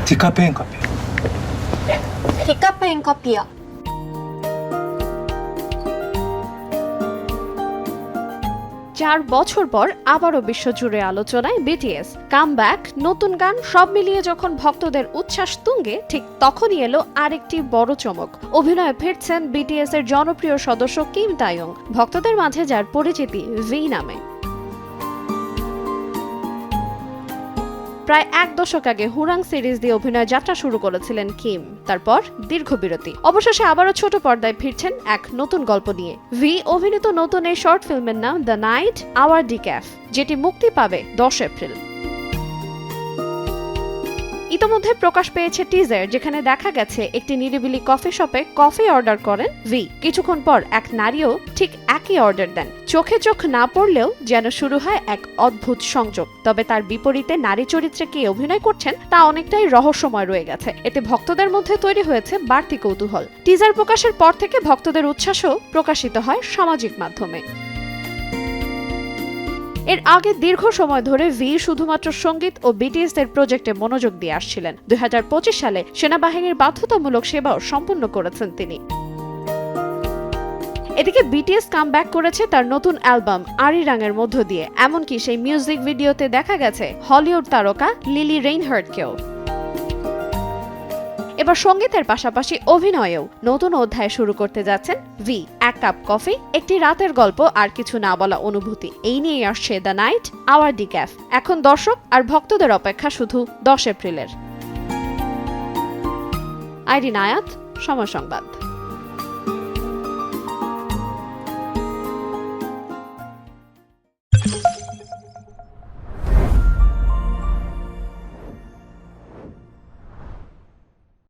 디카페인 커피. 디카페인 커피요. 4 বছর পর আবারও বিশ্বজুড়ে আলোচনায় বিটিএস কামব্যাক, নতুন গান সব মিলিয়ে যখন ভক্তদের উচ্ছ্বাস তুঙ্গে, ঠিক তখনই এলো আরেকটি বড় চমক। অভিনয়ে ফিরছেন বিটিএস এর জনপ্রিয় সদস্য কিম তাইয়ং, ভক্তদের মাঝে যার পরিচিতি ভি নামে। প্রায় 1 দশক আগে হুরাং সিরিজ দিয়ে অভিনয় যাত্রা শুরু করেছিলেন কিম। তারপর দীর্ঘ বিরতি, অবশেষে আবারও ছোট পর্দায় ফিরছেন এক নতুন গল্প নিয়ে। ভি অভিনীত নতুন এই শর্ট ফিল্মের নাম দ্য নাইট আওয়ার ডিক্যাফ, যেটি মুক্তি পাবে 10 এপ্রিল। ইতোমধ্যে প্রকাশ পেয়েছে টিজার, যেখানে দেখা গেছে একটি নিরিবিলি কফি শপে কফি অর্ডার করেন ভি। কিছুক্ষণ পর এক নারীও ঠিক একই অর্ডার দেন। চোখে চোখ না পড়লেও যেন শুরু হয় এক অদ্ভুত সংযোগ। তবে তার বিপরীতে নারী চরিত্রে কে অভিনয় করছেন তা অনেকটাই রহস্যময় রয়ে গেছে। এতে ভক্তদের মধ্যে তৈরি হয়েছে বাড়তি কৌতূহল। টিজার প্রকাশের পর থেকে ভক্তদের উচ্ছ্বাসও প্রকাশিত হয় সামাজিক মাধ্যমে। এর আগে দীর্ঘ সময় ধরে ভি শুধুমাত্র সঙ্গীত ও বিটিএস এর প্রজেক্টে মনোযোগ দিয়ে আসছিলেন। 2025 সালে সেনাবাহিনীর বাধ্যতামূলক সেবাও সম্পন্ন করেছেন তিনি। এদিকে বিটিএস কামব্যাক করেছে তার নতুন অ্যালবাম আরিরাংয়ের মধ্য দিয়ে। এমনকি সেই মিউজিক ভিডিওতে দেখা গেছে হলিউড তারকা লিলি রেইনহার্টকেও। এবার সঙ্গীতের পাশাপাশি অভিনয়েও নতুন অধ্যায় শুরু করতে যাচ্ছেন ভি। 1 কাপ কফি, একটি রাতের গল্প আর কিছু না বলা অনুভূতি, এই নিয়েই আসছে দ্য নাইট আওয়ার ডিক্যাফ। এখন দর্শক আর ভক্তদের অপেক্ষা শুধু 10 এপ্রিলের। আইরিন আয়াত, সময় সংবাদ।